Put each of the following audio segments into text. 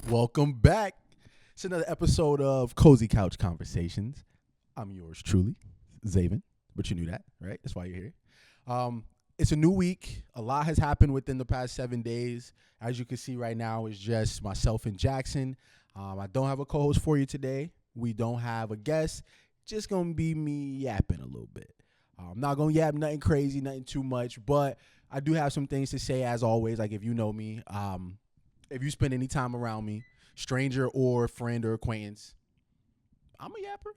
Welcome back. It's another episode of Cozy Couch Conversations. I'm yours truly, Zaven, but you knew that, right? That's why you're here. It's a new week. A lot has happened within the past 7 days. As you can see right now, it's just myself and Jackson. I don't have a co-host for you today. We don't have a guest. Just going to be me yapping a little bit. I'm not going to yap nothing crazy, nothing too much, but I do have some things to say as always. Like if you know me, if you spend any time around me, stranger or friend or acquaintance, I'm a yapper.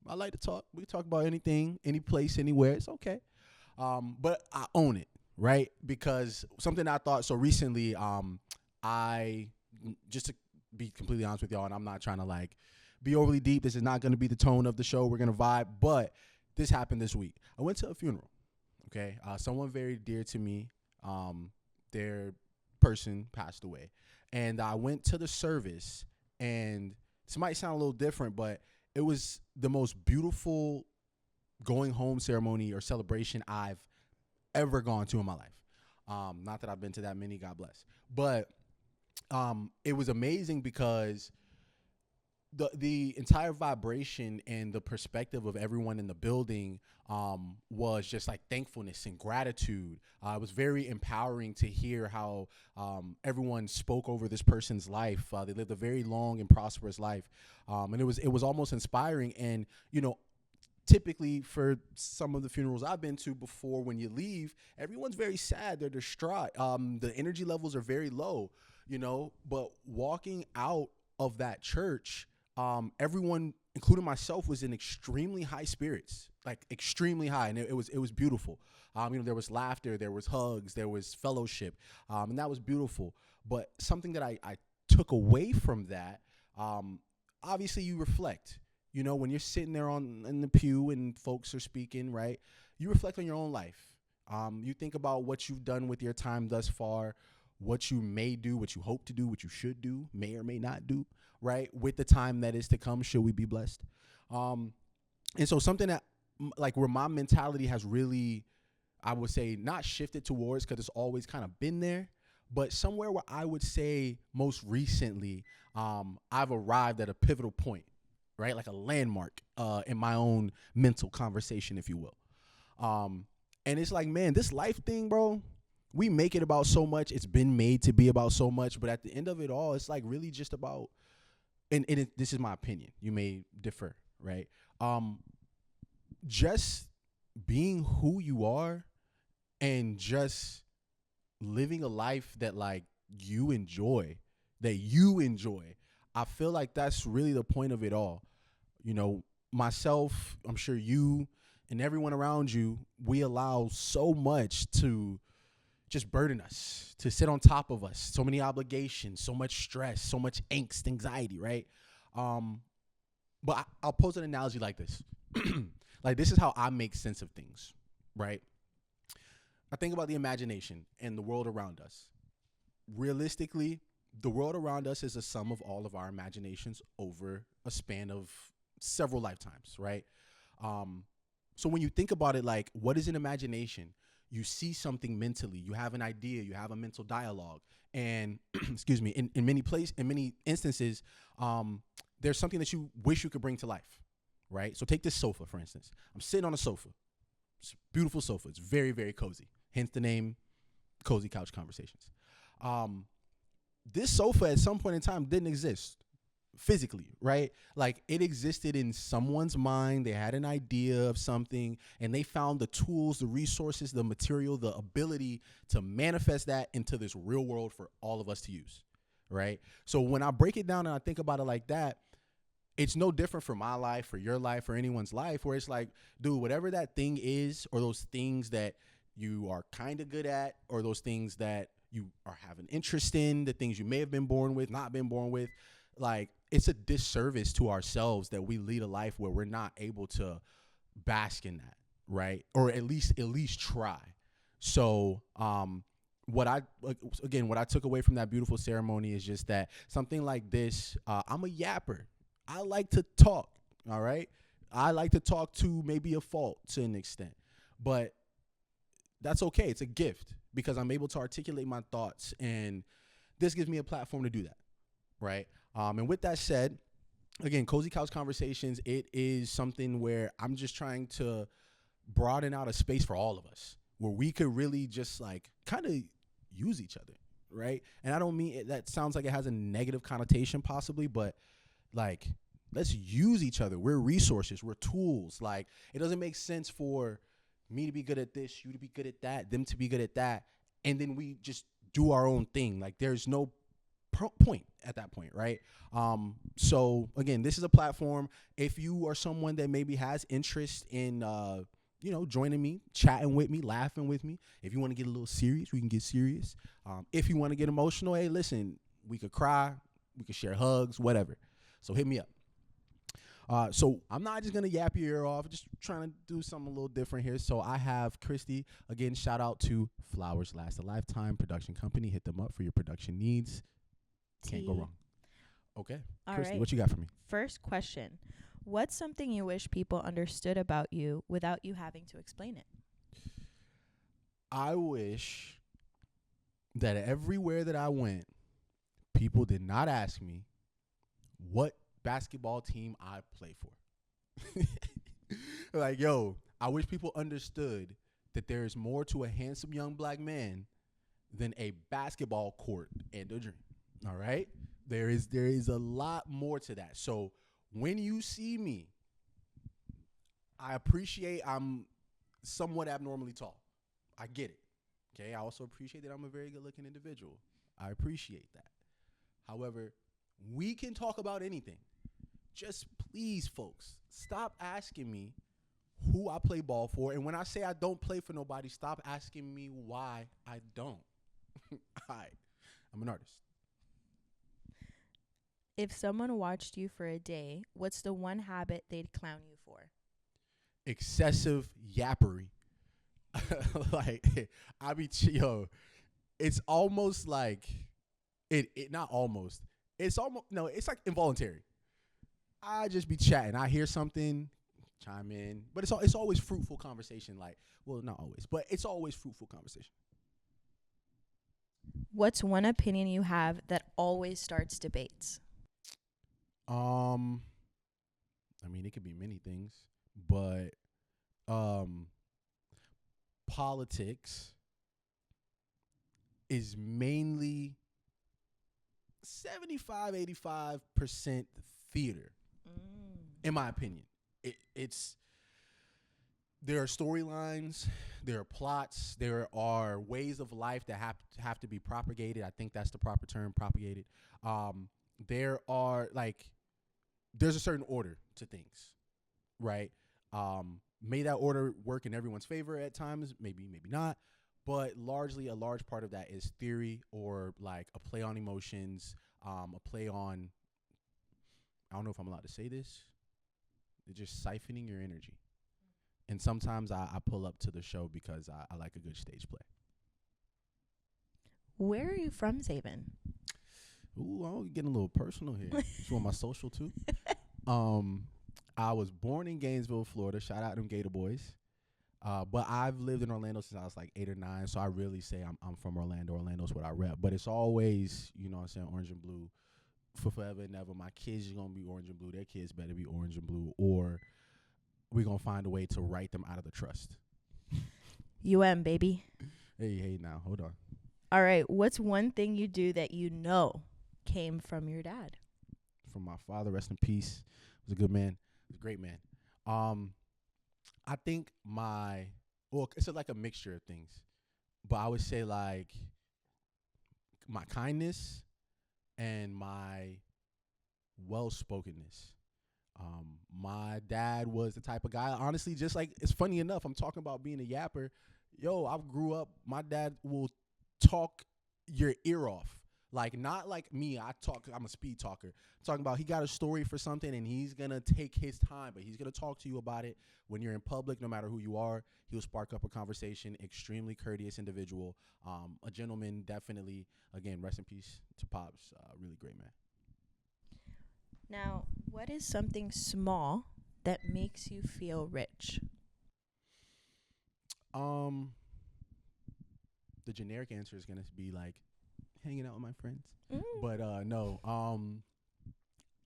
I like to talk. We can talk about anything, any place, anywhere. It's okay. But I own it, right? Because something I thought so recently, I just to be completely honest with y'all, and I'm not trying to like be overly deep. This is not going to be the tone of the show. We're going to vibe, but this happened this week. I went to a funeral. Okay, someone very dear to me. Their person passed away, and I went to the service. And this might sound a little different, but it was the most beautiful going home ceremony or celebration I've ever gone to in my life. Not that I've been to that many, God bless. But it was amazing because the entire vibration and the perspective of everyone in the building was just like thankfulness and gratitude. It was very empowering to hear how everyone spoke over this person's life. They lived a very long and prosperous life, and it was almost inspiring. And typically for some of the funerals I've been to before, when you leave, everyone's very sad. They're distraught. The energy levels are very low, but walking out of that church, everyone, including myself, was in extremely high spirits, like extremely high. And it was beautiful. There was laughter, there was hugs, there was fellowship. And that was beautiful. But something that I took away from that, obviously you reflect. When you're sitting there in the pew and folks are speaking, right? You reflect on your own life. You think about what you've done with your time thus far, what you may do, what you hope to do, what you should do, may or may not do, right? With the time that is to come, should we be blessed? And so something that like where my mentality has really, I would say, not shifted towards, because it's always kind of been there, but somewhere where I would say most recently, I've arrived at a pivotal point. Right, like a landmark in my own mental conversation, if you will. And it's like, man, this life thing, bro, we make it about so much. It's been made to be about so much. But at the end of it all, it's like really just about, and this is my opinion. You may differ, right? Just being who you are and just living a life that like you enjoy. I feel like that's really the point of it all. Myself, I'm sure you and everyone around you, we allow so much to just burden us, to sit on top of us. So many obligations, so much stress, so much angst, anxiety, right? But I'll pose an analogy like this. Like, this is how I make sense of things, right? I think about the imagination and the world around us. Realistically, the world around us is a sum of all of our imaginations over a span of several lifetimes, right? So when you think about it, like, what is an imagination? You see something mentally, you have an idea, you have a mental dialogue, and excuse me, in many instances, there's something that you wish you could bring to life, right? So take this sofa, for instance. I'm sitting on a sofa. It's a beautiful sofa. It's very, very cozy. Hence the name, Cozy Couch Conversations. This sofa at some point in time didn't exist physically, right? Like, it existed in someone's mind. They had an idea of something, and they found the tools, the resources, the material, the ability to manifest that into this real world for all of us to use, right? So when I break it down and I think about it like that, it's no different for my life, for your life, or anyone's life, where it's like, dude, whatever that thing is, or those things that you are kind of good at, or those things that you are having interest in, the things you may have been born with, not been born with, like, it's a disservice to ourselves that we lead a life where we're not able to bask in that, right? Or at least try. So, what I took away from that beautiful ceremony is just that something like this, I'm a yapper, I like to talk, all right? I like to talk to maybe a fault to an extent, but that's okay. It's a gift because I'm able to articulate my thoughts, and this gives me a platform to do that, right? And with that said, again, Cozy Couch Conversations, it is something where I'm just trying to broaden out a space for all of us where we could really just like kind of use each other, right? And I don't mean it, that sounds like it has a negative connotation possibly, but like let's use each other. We're resources, we're tools. Like it doesn't make sense for me to be good at this, you to be good at that, them to be good at that, and then we just do our own thing. Like there's no point at that point, right? So again, this is a platform. If you are someone that maybe has interest in joining me, chatting with me, laughing with me. If you want to get a little serious, we can get serious. If you want to get emotional, hey, listen, we could cry, we could share hugs, whatever. So hit me up. So I'm not just going to yap your ear off, just trying to do something a little different here. So I have Christy. Again, shout out to Flowers Last a Lifetime Production Company. Hit them up for your production needs. Can't go wrong. Okay. All Christy, right. what you got for me? First question. What's something you wish people understood about you without you having to explain it? I wish that everywhere that I went, people did not ask me what basketball team I play for. Like, yo, I wish people understood that there is more to a handsome young black man than a basketball court and a dream. All right? There is a lot more to that. So when you see me, I appreciate I'm somewhat abnormally tall. I get it. Okay? I also appreciate that I'm a very good-looking individual. I appreciate that. However, we can talk about anything. Just please, folks, stop asking me who I play ball for. And when I say I don't play for nobody, stop asking me why I don't. I'm an artist. If someone watched you for a day, what's the one habit they'd clown you for? Excessive yappery. Like, it's almost like, not almost. It's almost, no, it's like involuntary. I just be chatting. I hear something, chime in. But it's always fruitful conversation. Like, well, not always, but it's always fruitful conversation. What's one opinion you have that always starts debates? I mean, it could be many things, but politics is mainly 75-85% theater, in my opinion. It's there are storylines, there are plots, there are ways of life that have to be propagated. I think that's the proper term, propagated. There's a certain order to things, right? May that order work in everyone's favor at times, maybe not, but largely a large part of that is theory or like a play on emotions, a play on, I don't know if I'm allowed to say this, it's just siphoning your energy. And sometimes I pull up to the show because I like a good stage play. Where are you from, Zaven? Ooh, I'm getting a little personal here. It's on my social too. I was born in Gainesville, Florida. Shout out them Gator Boys. But I've lived in Orlando since I was like 8 or 9, so I really say I'm from Orlando. Orlando's what I rep. But it's always, you know what I'm saying, orange and blue for forever and ever. My kids are going to be orange and blue. Their kids better be orange and blue, or we're going to find a way to write them out of the trust. Baby. Hey, now, hold on. All right, what's one thing you do that you know came from your dad? From my father, rest in peace. He was a good man. He was a great man. I think it's like a mixture of things. But I would say like my kindness and my well-spokenness. My dad was the type of guy, honestly, just like, it's funny enough, I'm talking about being a yapper. Yo, I grew up, my dad will talk your ear off. Like, not like me, I'm a speed talker. I'm talking about he got a story for something and he's going to take his time, but he's going to talk to you about it when you're in public, no matter who you are. He'll spark up a conversation, extremely courteous individual, a gentleman, definitely. Again, rest in peace to Pops, really great man. Now, What is something small that makes you feel rich? Um, the generic answer is gonna be like hanging out with my friends, Mm. but no.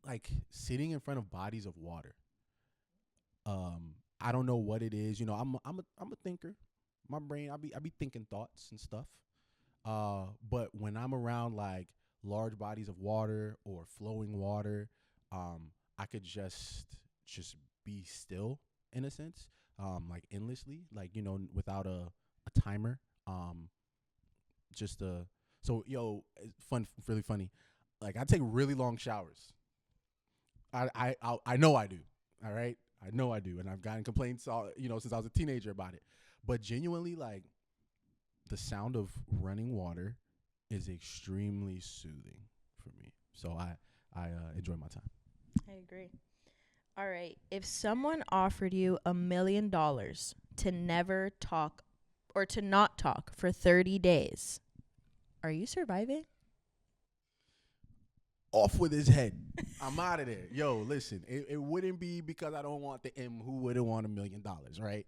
Like sitting in front of bodies of water. I don't know what it is. You know, I'm a thinker. My brain, I be thinking thoughts and stuff. But when I'm around like large bodies of water or flowing water, I could just be still in a sense, like endlessly, like without a timer. Just so yo, it's really funny. Like I take really long showers. I know I do. All right, I know I do, and I've gotten complaints, since I was a teenager about it. But genuinely, like the sound of running water is extremely soothing for me. So I enjoy my time. I agree. All right. If someone offered you $1 million to never talk or to not talk for 30 days, are you surviving? Off with his head. I'm out of there. Yo, listen, it wouldn't be because I don't want the M. Who wouldn't want $1 million, right?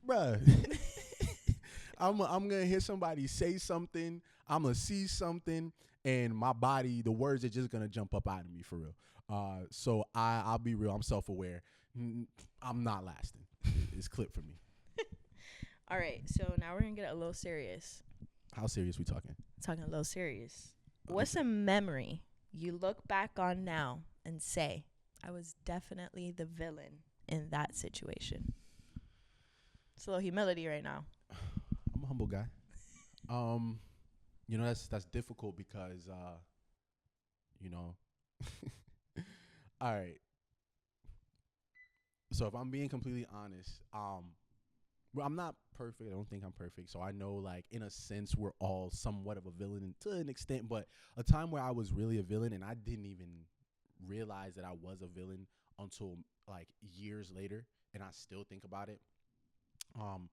Bruh. I'm gonna hear somebody say something. I'm gonna see something, and my body, the words are just gonna jump up out of me for real. So I'll be real. I'm self-aware. I'm not lasting. It's clip for me. All right. So now we're going to get a little serious. How serious we talking? Talking a little serious. What's a memory you look back on now and say, I was definitely the villain in that situation? It's a little humility right now. I'm a humble guy. That's difficult because you know. All right. So if I'm being completely honest, well, I'm not perfect. I don't think I'm perfect. So I know, like, in a sense, we're all somewhat of a villain to an extent. But a time where I was really a villain and I didn't even realize that I was a villain until like years later, and I still think about it. Um,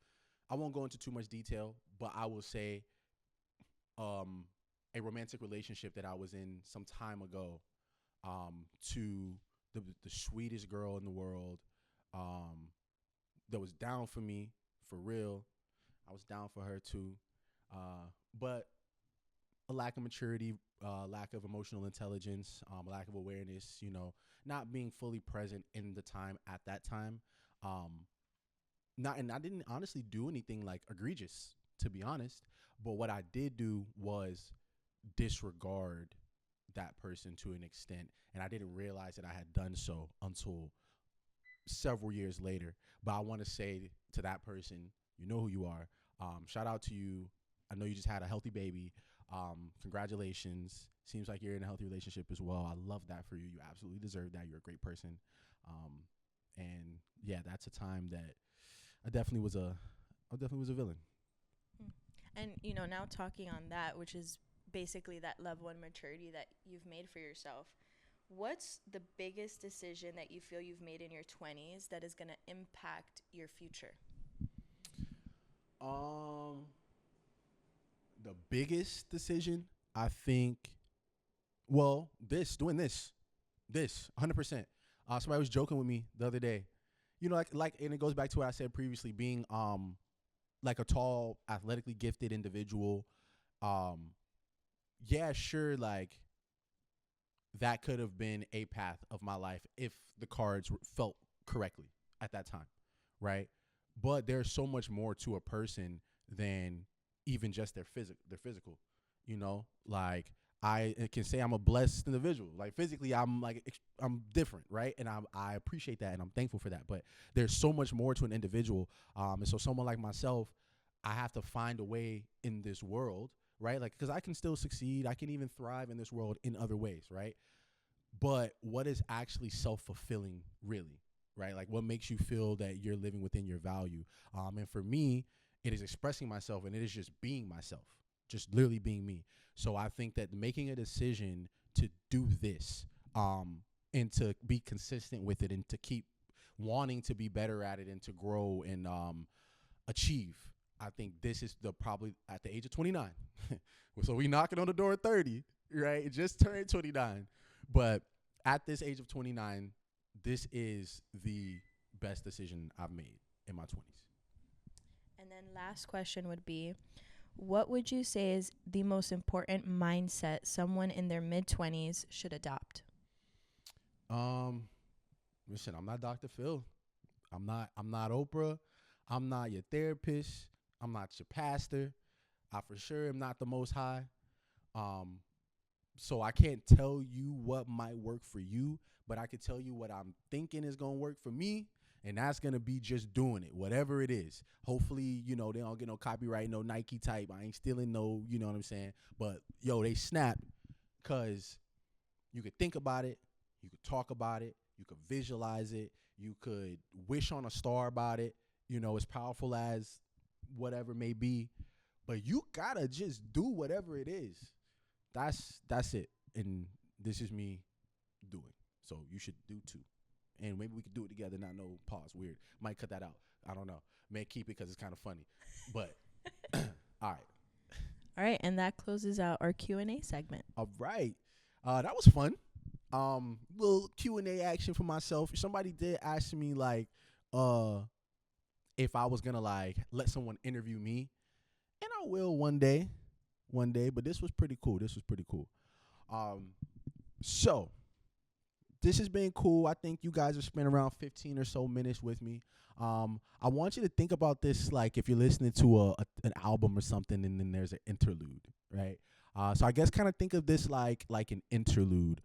I won't go into too much detail, but I will say, um, a romantic relationship that I was in some time ago, to the sweetest girl in the world, um, that was down for me for real. I was down for her too. But a lack of maturity, lack of emotional intelligence, a lack of awareness, not being fully present in the time at that time. Um, and I didn't honestly do anything like egregious, to be honest. But what I did do was disregard that person to an extent, and I didn't realize that I had done so until several years later. But I want to say to that person, you know who you are. Shout out to you. I know you just had a healthy baby. Congratulations. Seems like you're in a healthy relationship as well. I love that for you. You absolutely deserve that. You're a great person. And yeah, that's a time that I definitely was a villain. And, now talking on that, which is basically that level of maturity that you've made for yourself, what's the biggest decision that you feel you've made in your 20s that is going to impact your future? The biggest decision, I think, well, doing this 100%. Somebody was joking with me the other day, and it goes back to what I said previously, being like a tall, athletically gifted individual. Um, yeah, sure, like that could have been a path of my life if the cards felt correctly at that time, right? But there's so much more to a person than even just their physical, like I can say I'm a blessed individual. Like physically, I'm different, right? And I appreciate that, and I'm thankful for that. But there's so much more to an individual, and so someone like myself, I have to find a way in this world, right? Like, because I can still succeed, I can even thrive in this world in other ways, right? But what is actually self-fulfilling, really, right? Like, what makes you feel that you're living within your value? And for me, it is expressing myself, and it is just being myself, just literally being me. So I think that making a decision to do this, and to be consistent with it, and to keep wanting to be better at it, and to grow and achieve. I think this is probably at the age of 29. So we knocking on the door at 30, right? It just turned 29. But at this age of 29, this is the best decision I've made in my 20s. And then last question would be, what would you say is the most important mindset someone in their mid-20s should adopt? Listen, I'm not Dr. Phil. I'm not Oprah. I'm not your therapist. I'm not your pastor. I for sure am not the Most High. Um, so I can't tell you what might work for you, but I can tell you what I'm thinking is gonna work for me, and that's gonna be just doing it, whatever it is. Hopefully, they don't get no copyright, no Nike type. I ain't stealing no, you know what I'm saying? But yo, they snap, cause you could think about it, you could talk about it, you could visualize it, you could wish on a star about it. As powerful as whatever may be, but you gotta just do whatever it is. That's it. And this is me doing. So you should do too. And maybe we could do it together. Not no pause. Weird. Might cut that out. I don't know. May keep it because it's kind of funny. But all right. All right, and that closes out our Q&A segment. All right. That was fun. Little Q&A action for myself. Somebody did ask me like, if I was gonna like let someone interview me, and I will one day. But this was pretty cool. So this has been cool. I think you guys have spent around 15 or so minutes with me. I want you to think about this like if you're listening to an album or something, and then there's an interlude, right? So I guess kind of think of this like an interlude.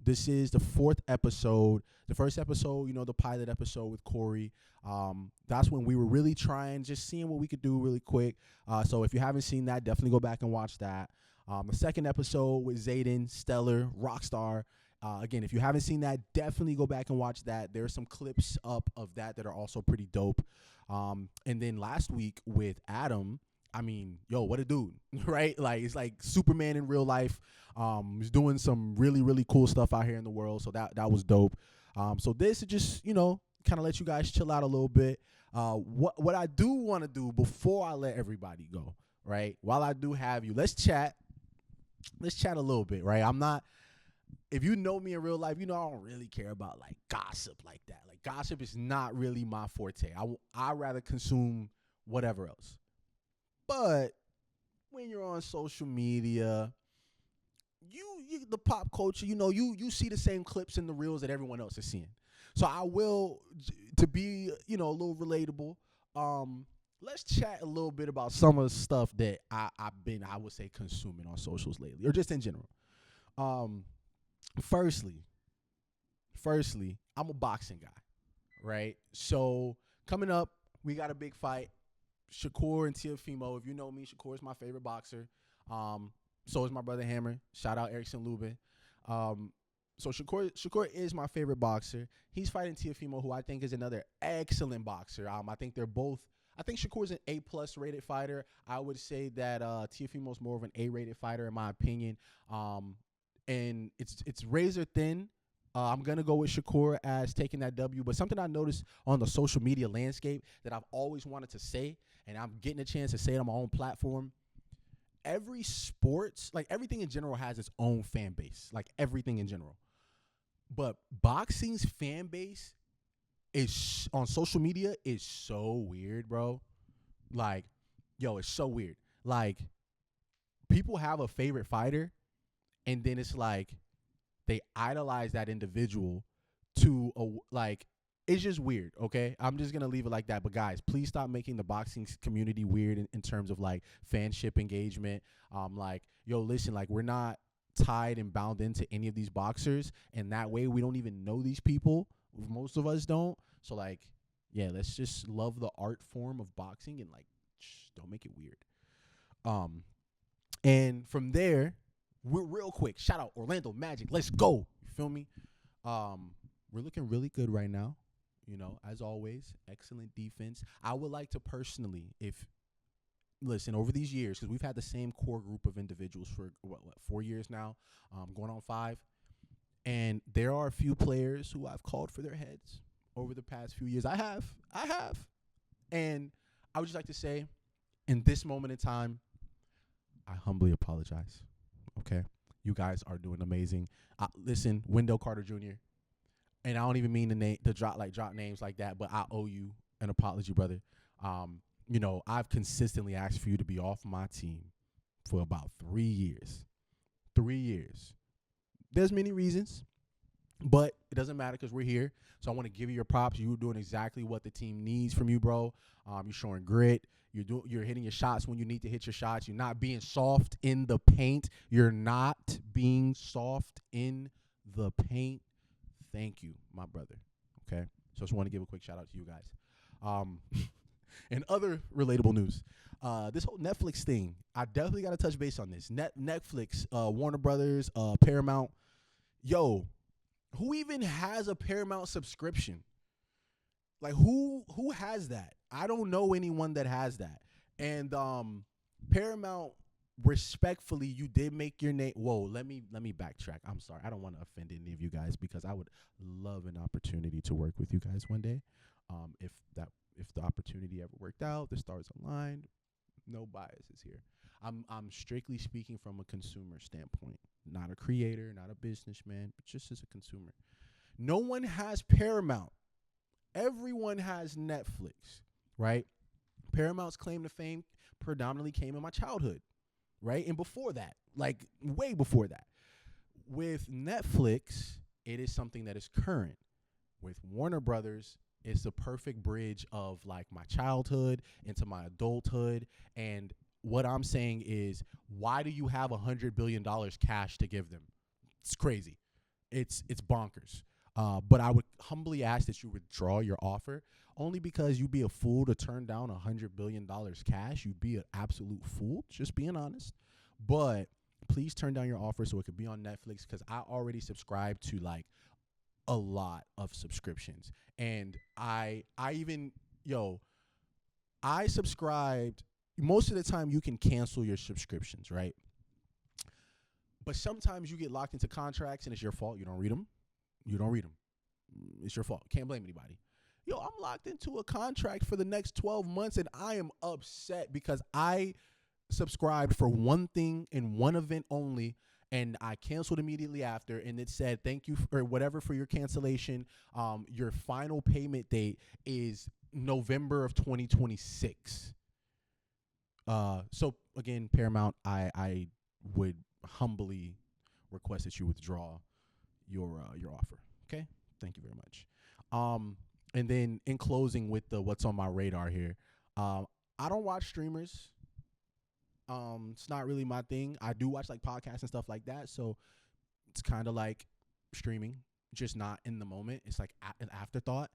This is the 4th episode. The first episode, the pilot episode with Corey. That's when we were really trying, just seeing what we could do really quick. So if you haven't seen that, definitely go back and watch that. The second episode with Zaven, stellar, rockstar. Again, if you haven't seen that, definitely go back and watch that. There's some clips up of that are also pretty dope. And then last week with Adam, I mean, yo, what a dude, right? Like, it's like Superman in real life. He's doing some really, really cool stuff out here in the world. So that was dope. So this is just, kind of let you guys chill out a little bit. What I do want to do before I let everybody go, right? While I do have you, let's chat a little bit, right? If you know me in real life, I don't really care about like gossip like that. Like gossip is not really my forte. I rather consume whatever else. But when you're on social media, you the pop culture, you see the same clips and the reels that everyone else is seeing. So I will, to be, a little relatable, let's chat a little bit about some of the stuff that I've been, I would say, consuming on socials lately, or just in general. Firstly, I'm a boxing guy, right? So coming up, we got a big fight. Shakur and Teofimo. If you know me, Shakur is my favorite boxer. So is my brother Hammer. Shout out Erickson Lubin. So Shakur is my favorite boxer. He's fighting Teofimo, who I think is another excellent boxer. I think Shakur's an A+ rated fighter. I would say that Teofimo's more of an A rated fighter in my opinion. And it's razor thin. I'm going to go with Shakur as taking that W. But something I noticed on the social media landscape that I've always wanted to say, and I'm getting a chance to say it on my own platform, every sports, like everything in general has its own fan base, like everything in general. But boxing's fan base is on social media is so weird, bro. Like, yo, it's so weird. Like, people have a favorite fighter, and then it's like they idolize that individual to it's just weird. Okay, I'm just gonna leave it like that. But guys, please stop making the boxing community weird in terms of like fanship engagement. Like, yo, listen, like we're not tied and bound into any of these boxers, and that way we don't even know these people. Most of us don't. So like, yeah, let's just love the art form of boxing and like don't make it weird. And from there, we're real quick. Shout out Orlando Magic. Let's go. You feel me? We're looking really good right now. As always, excellent defense. I would like to personally, listen, over these years, because we've had the same core group of individuals for, 4 years now, going on 5. And there are a few players who I've called for their heads over the past few years. I have. And I would just like to say, in this moment in time, I humbly apologize. Okay? You guys are doing amazing. Listen, Wendell Carter Jr. And I don't even mean to drop names like that, but I owe you an apology, brother. I've consistently asked for you to be off my team for about 3 years. 3 years. There's many reasons, but it doesn't matter because we're here. So I want to give you your props. You're doing exactly what the team needs from you, bro. You're showing grit. You're hitting your shots when you need to hit your shots. You're not being soft in the paint. You're not being soft in the paint. Thank you, my brother. Okay? So I just want to give a quick shout out to you guys. And other relatable news. This whole Netflix thing, I definitely got to touch base on this. Netflix, Warner Brothers, Paramount. Yo, who even has a Paramount subscription? Like who has that? I don't know anyone that has that. And Paramount, respectfully, you did make your name. Whoa, let me backtrack. I'm sorry. I don't want to offend any of you guys because I would love an opportunity to work with you guys one day. If the opportunity ever worked out, the stars aligned, no biases here. I'm strictly speaking from a consumer standpoint, not a creator, not a businessman, but just as a consumer. No one has Paramount. Everyone has Netflix, right? Paramount's claim to fame predominantly came in my childhood, right? And before that, like way before that. With Netflix, it is something that is current. With Warner Brothers, it's the perfect bridge of like my childhood into my adulthood. And what I'm saying is, why do you have $100 billion cash to give them? It's crazy. It's bonkers. But I would humbly ask that you withdraw your offer, only because you'd be a fool to turn down $100 billion cash. You'd be an absolute fool, just being honest. But please turn down your offer so it could be on Netflix, because I already subscribe to like a lot of subscriptions. And I subscribed. Most of the time you can cancel your subscriptions, right? But sometimes you get locked into contracts and it's your fault. You don't read them. It's your fault. Can't blame anybody. Yo, I'm locked into a contract for the next 12 months and I am upset because I subscribed for one thing and one event only, and I canceled immediately after, and it said thank you or whatever for your cancellation. Your final payment date is November of 2026. So again, Paramount, I would humbly request that you withdraw your offer. Okay, thank you very much. And then in closing with the what's on my radar here, I don't watch streamers. It's not really my thing. I do watch like podcasts and stuff like that, so it's kind of like streaming, just not in the moment. It's like an afterthought.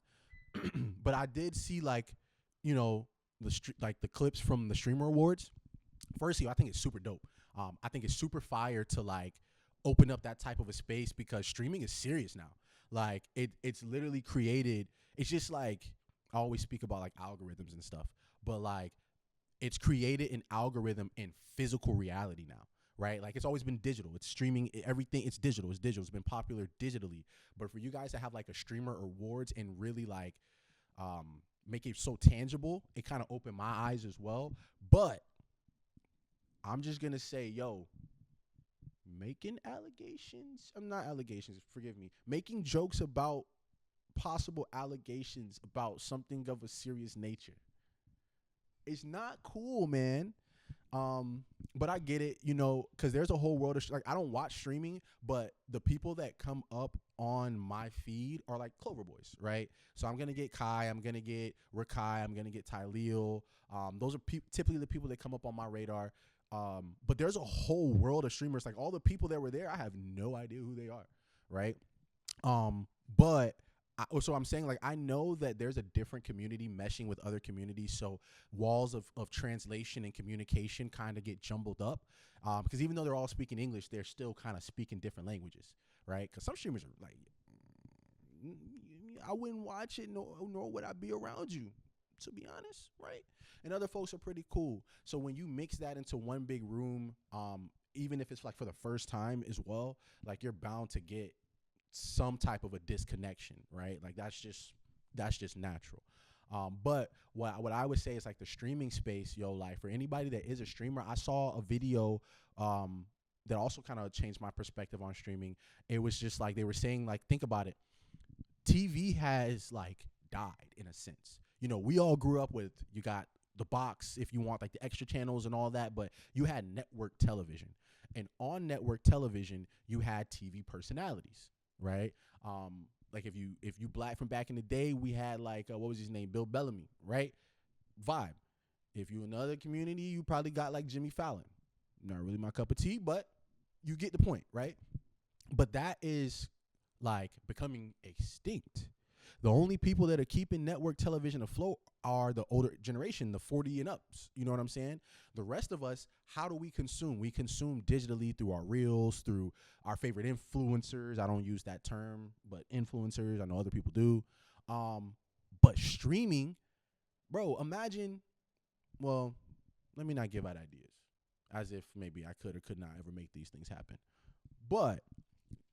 But I did see like, the clips from the streamer awards. Firstly, I think it's super dope. I think it's super fire to like open up that type of a space, because streaming is serious now. Like it's literally created. It's just like I always speak about like algorithms and stuff, but like it's created an algorithm in physical reality now, right? Like it's always been digital. It's streaming, everything. It's digital. It's been popular digitally. But for you guys to have like a streamer awards and really like make it so tangible, it kind of opened my eyes as well. But I'm just gonna say, yo, making making jokes about possible allegations about something of a serious nature, it's not cool, man. But I get it, because there's a whole world of like I don't watch streaming, but the people that come up on my feed are like Clover Boys, right? So I'm gonna get Kai, I'm gonna get Rakai, I'm gonna get Tyleel. Those are typically the people that come up on my radar. But there's a whole world of streamers. Like all the people that were there, I have no idea who they are, right? But so I'm saying, like, I know that there's a different community meshing with other communities, so walls of translation and communication kind of get jumbled up, because even though they're all speaking English, they're still kind of speaking different languages, right? Because some streamers are like, I wouldn't watch it, nor would I be around you, to be honest, right? And other folks are pretty cool. So when you mix that into one big room, even if it's like for the first time as well, like you're bound to get some type of a disconnection, right? Like that's just natural. But what I would say is like the streaming space, yo, like for anybody that is a streamer, I saw a video that also kind of changed my perspective on streaming. It was just like they were saying, like, think about it. TV has like died in a sense. You know, we all grew up with, you got the box if you want like the extra channels and all that, but you had network television. And on network television, you had TV personalities, right? Like if you black from back in the day, we had like what was his name, Bill Bellamy, right? Vibe. If you in another community, you probably got like Jimmy Fallon. Not really my cup of tea, but you get the point, right? But that is like becoming extinct. The only people that are keeping network television afloat are the older generation, the 40 and ups. You know what I'm saying? The rest of us, how do we consume? We consume digitally through our reels, through our favorite influencers. I don't use that term, but influencers, I know other people do. But streaming, bro, imagine, well, let me not give out ideas as if maybe I could or could not ever make these things happen. But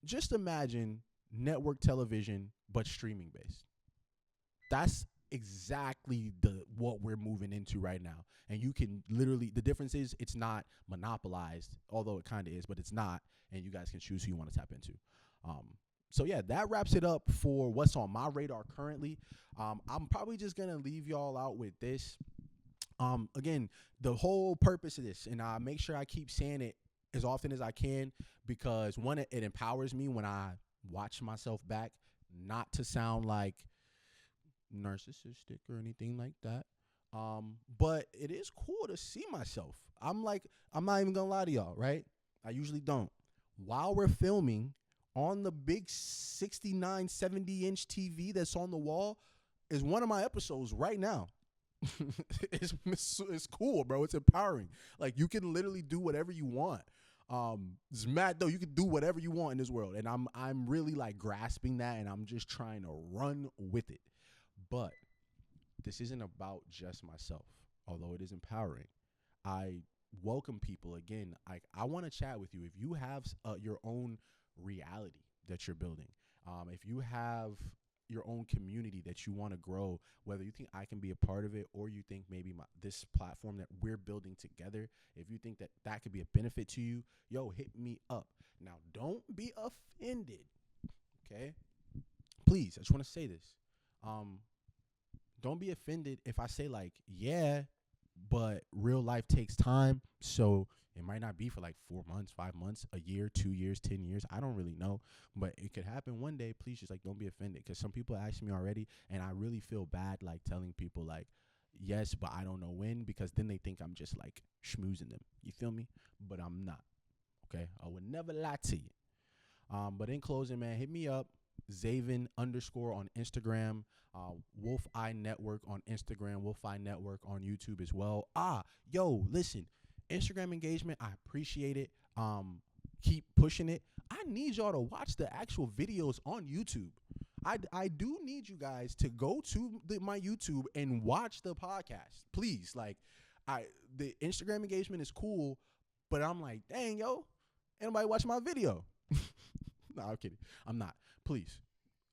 just imagine network television, but streaming based. That's exactly the what we're moving into right now. And you can literally, the difference is it's not monopolized, although it kind of is, but it's not. And you guys can choose who you want to tap into. So yeah, that wraps it up for what's on my radar currently. I'm probably just gonna leave y'all out with this. Again, the whole purpose of this, and I make sure I keep saying it as often as I can, because one, it empowers me when I watch myself back, not to sound like narcissistic or anything like that. But it is cool to see myself. I'm not even gonna lie to y'all, right? I usually don't. While we're filming on the big 69, 70-inch TV that's on the wall is one of my episodes right now. It's cool, bro. It's empowering. Like, you can literally do whatever you want. It's mad though. You can do whatever you want in this world, and I'm really like grasping that, and I'm just trying to run with it. But this isn't about just myself, although it is empowering. I welcome people again. I want to chat with you. If you have your own reality that you're building, if you have your own community that you want to grow, whether you think I can be a part of it or you think maybe this platform that we're building together, if you think that that could be a benefit to you, yo, hit me up. Now, don't be offended, okay? Please, I just want to say this. Don't be offended if I say like, yeah, but real life takes time, so it might not be for like 4 months, 5 months, a year, 2 years, 10 years. I don't really know, but it could happen one day. Please just like don't be offended, because some people ask me already, and I really feel bad like telling people like, yes, but I don't know when, because then they think I'm just like schmoozing them. You feel me? But I'm not. Okay, I would never lie to you. But in closing, man, hit me up. Zaven _ on Instagram, Wolf Eye Network on Instagram, Wolf Eye Network on YouTube as well. Yo, listen, Instagram engagement, I appreciate it. Keep pushing it. I need y'all to watch the actual videos on YouTube. I do need you guys to go to my YouTube and watch the podcast, please. Like, the Instagram engagement is cool, but I'm like, dang, yo, ain't nobody watching my video. No, I'm kidding. I'm not. Please,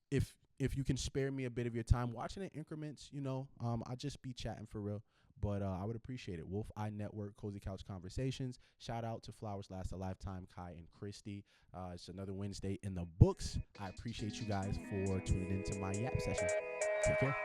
if you can spare me a bit of your time, watching in increments, I'll just be chatting for real. But I would appreciate it. Wolf Eye Network, Cozy Couch Conversations. Shout out to Flowers Last a Lifetime, Kai and Christy. It's another Wednesday in the books. I appreciate you guys for tuning into my Yap session. Take care.